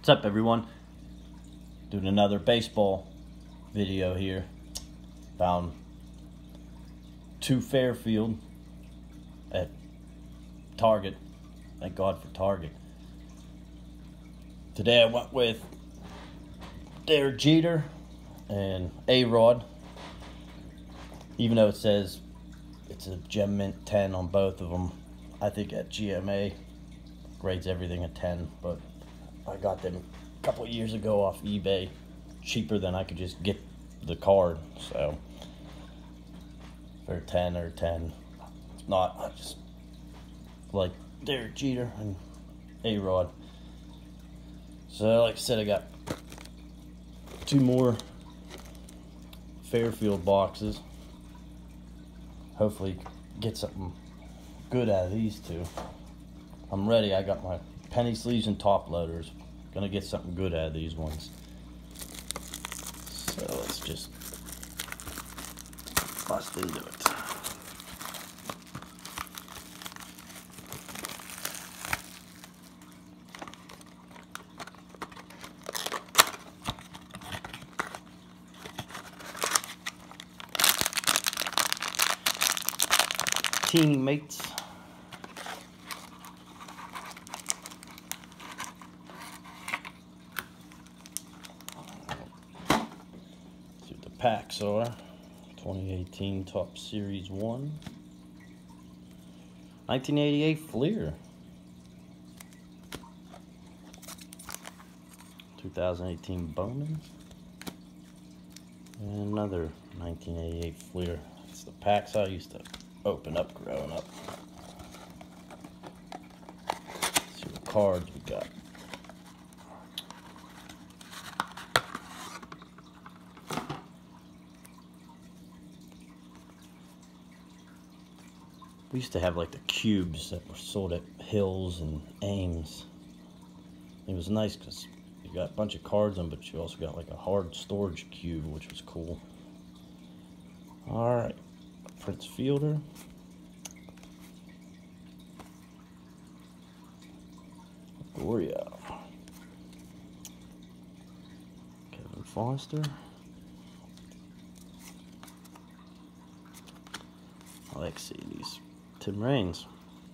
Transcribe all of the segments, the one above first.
What's up, everyone? Doing another baseball video here. Found two FairField at Target. Thank God for Target. Today I went with Derek Jeter and A-Rod. Even though it says it's a Gem Mint 10 on both of them, I think at GMA grades everything a 10, but I got them a couple of years ago off eBay, cheaper than I could just get the card. So if they're 10 or 10, if not, I just like Derek Jeter and A-Rod. So like I said, I got two more FairField boxes. Hopefully get something good out of these two. I'm ready. I got my penny sleeves and top loaders. Gonna get something good out of these ones. So let's just bust into it. Teeny mates. See what the packs are. 2018 Top Series 1. 1988 Fleer. 2018 Bowman. And another 1988 Fleer. It's the packs I used to open up growing up. Let's see what cards we got. We used to have like the cubes that were sold at Hills and Ames. It was nice because you got a bunch of cards on, but you also got like a hard storage cube, which was cool. Alright, Prince Fielder. Gloria. Kevin Foster. I like seeing these. Tim Raines,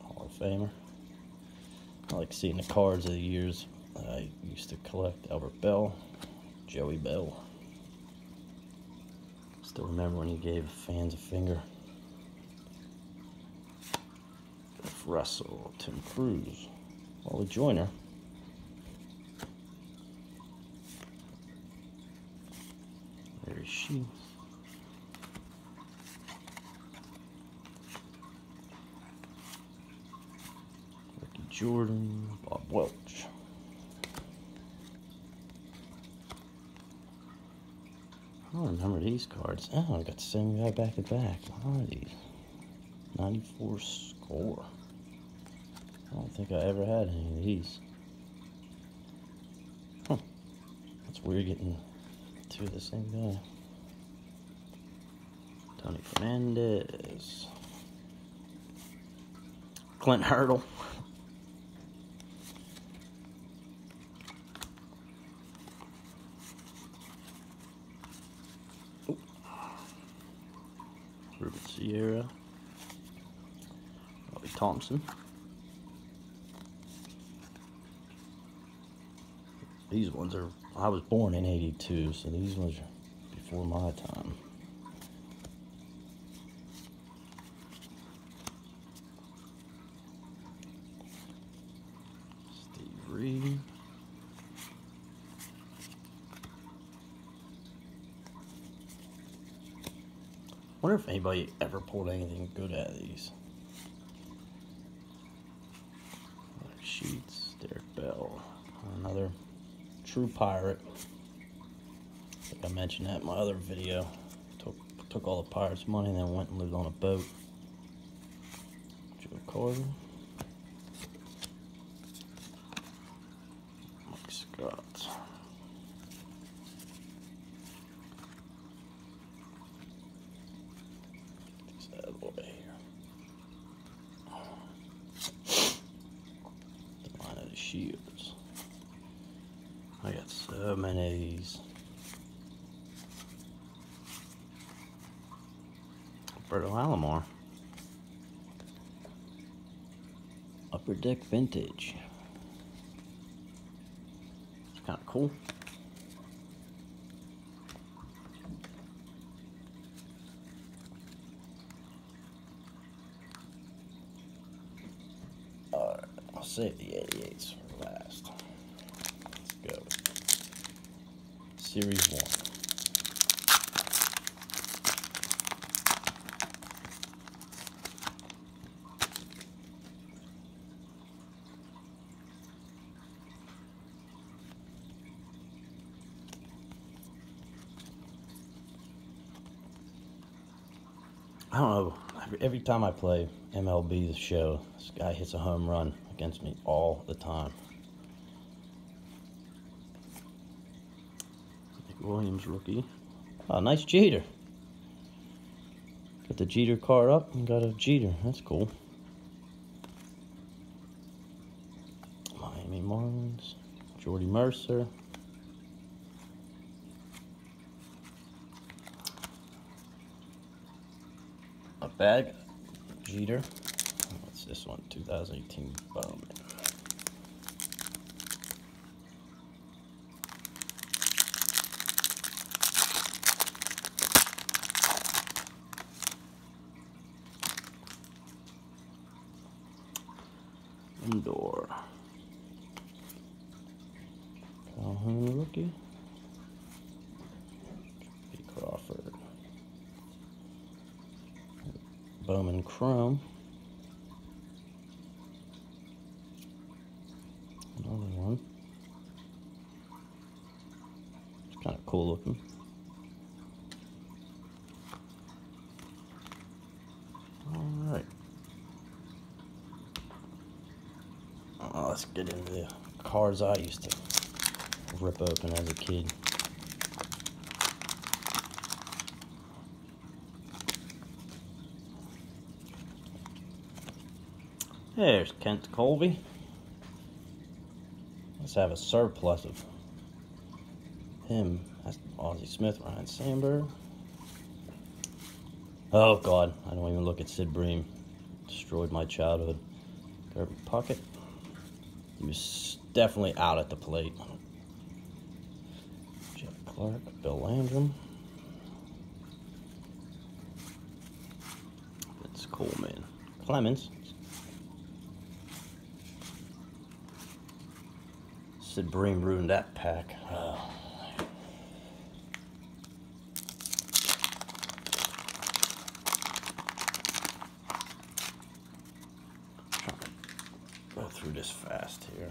Hall of Famer. I like seeing the cards of the years. I used to collect Albert Bell, Joey Bell. Still remember when he gave fans a finger. Jeff Russell, Tim Cruz, Wally Joyner. There is she. Ricky Jordan, Bob Welch. I don't remember these cards. Oh, I got the same guy back to back. What are these? 94 score. I don't think I ever had any of these. Huh. That's weird getting two of the same guy. Tony Fernandez. Clint Hurdle. Ruben Sierra. Robbie Thompson. These ones are, I was born in '82, so these ones are before my time. Steve Reed. Wonder if anybody ever pulled anything good out of these. Larry Sheets, Derek Bell, another true pirate. I think I mentioned that in my other video. Took all the Pirates' money and then went and lived on a boat. Joe Carter. Mike Scott. Shields. I got so many of these. Roberto Alomar. Upper Deck Vintage. It's kind of cool. Alright, I'll save the 88s for last. Let's go. Series 1. I don't know, every time I play MLB The Show, this guy hits a home run against me all the time. Nick Williams rookie. Oh, nice Jeter. Got the Jeter card up and got a Jeter. That's cool. Miami Marlins. Jordy Mercer. A bag. Jeter. What's this one? 2018 Bowman. Indoor. Calhoun rookie. P. Crawford. Bowman Chrome. Another one. It's kind of cool looking. Alright. Let's get into the cards I used to rip open as a kid. There's Kent Colby. Let's have a surplus of him. That's Ozzie Smith, Ryan Sandberg. Oh God, I don't even look at Sid Bream. Destroyed my childhood. Kirby Puckett. He was definitely out at the plate. Jeff Clark, Bill Landrum. That's cool, man. Clemens. Sid Bream ruined that pack. Oh. Trying to go through this fast here.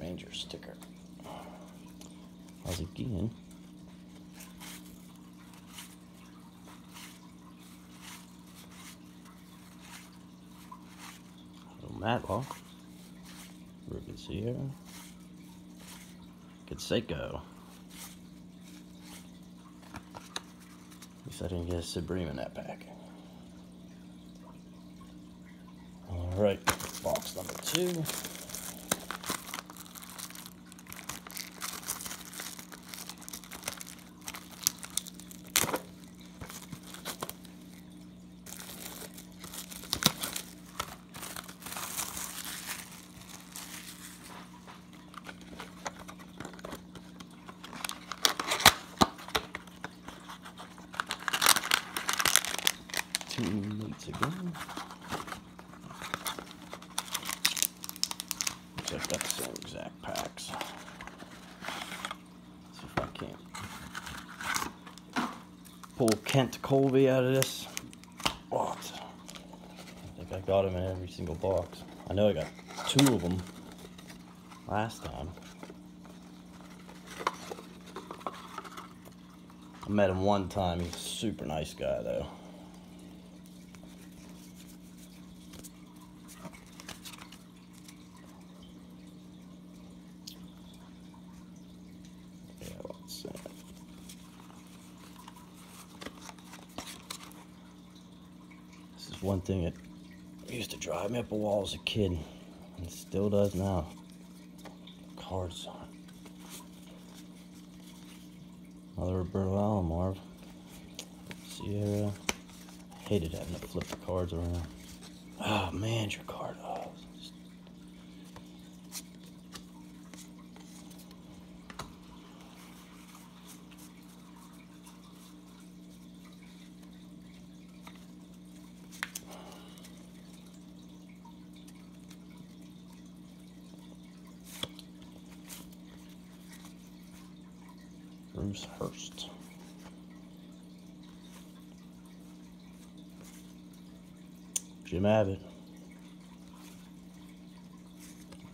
Ranger sticker. How's it going? Little Matlock. Ruben Sierra. Canseco. At least I didn't get a Sid Bream in that pack. Alright, box number 2. Teammates again. Looks like got the same exact packs. See if I can't pull Kent Colby out of this box. I think I got him in every single box. I know I got 2 of them last time. I met him one time. He's a super nice guy though. One thing that used to drive me up a wall as a kid, and still does now. Cards Another Roberto Alomar. Sierra. Hated having to flip the cards around. Oh, man, your card. Oh, Bruce Hurst. Jim Abbott.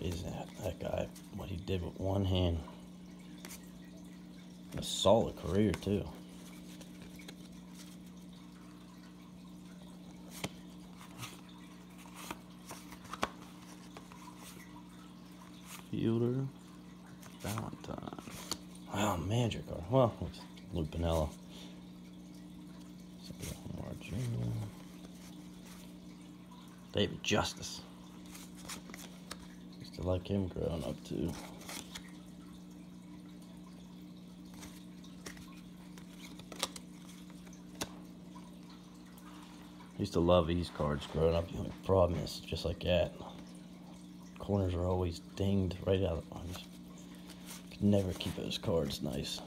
Amazing that guy, what he did with one hand. A solid career too. Fielder. Valentine. Wow, Magic card. Well, it's Lupinella. Jr. David Justice. Used to like him growing up too. Used to love these cards growing up. The only problem is just like that. Corners are always dinged right out of the could never keep those cards nice.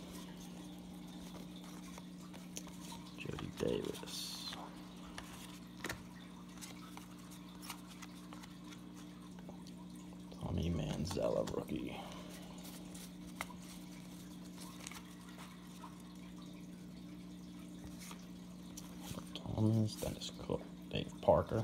Jody Davis. Tommy Manziel, rookie. Thomas, Dennis Cook, Dave Parker.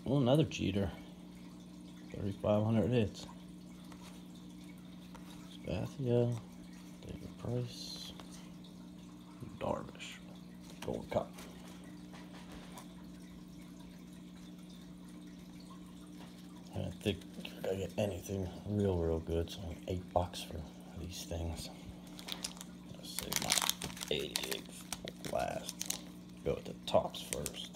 Oh, another cheater. 3,500 hits. Spathia, David Price, Darvish, Gold Cup. I don't think you're gonna get anything real good. So $8 for these things. Let's save my 88 for last. Go with the tops first.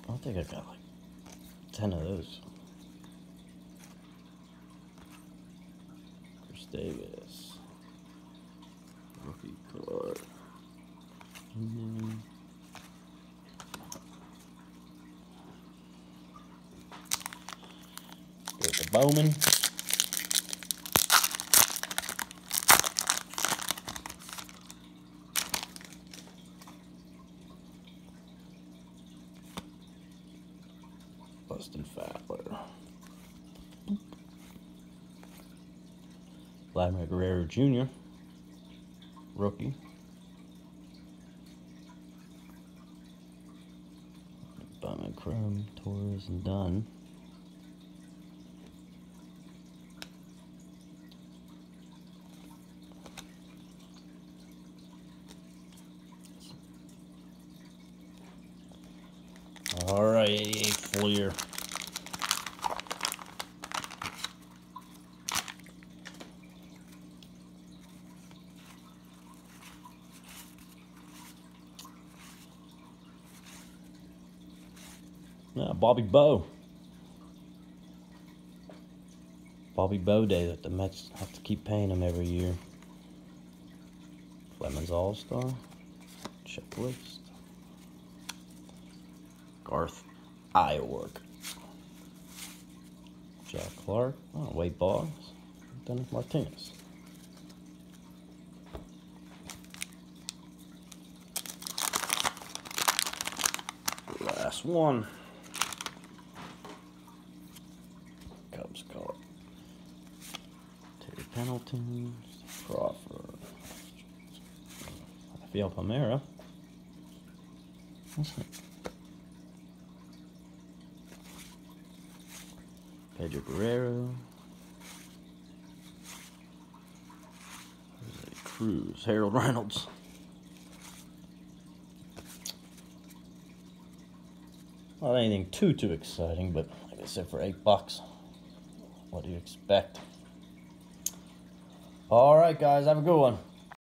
I think I got like 10 of those. Chris Davis. Rookie card. Go to Bowman. Bustin Fowler. Vladimir Guerrero Jr. Rookie. Bowman Chrome, Torres, and Dunn. All right, 88 Fleer. Bobby Bowe. Bobby Bowe Day that the Mets have to keep paying him every year. Clemens All-Star. Checklist. Garth Iorg. Jack Clark. Oh, Wade Boggs. Dennis Martinez. Last one. Cubs card. Terry Pendleton. Crawford. Rafael Palmeira. What's that? Pedro Guerrero. Cruz. Harold Reynolds. Not anything too exciting, but like I said, for $8, what do you expect? All right, guys, have a good one.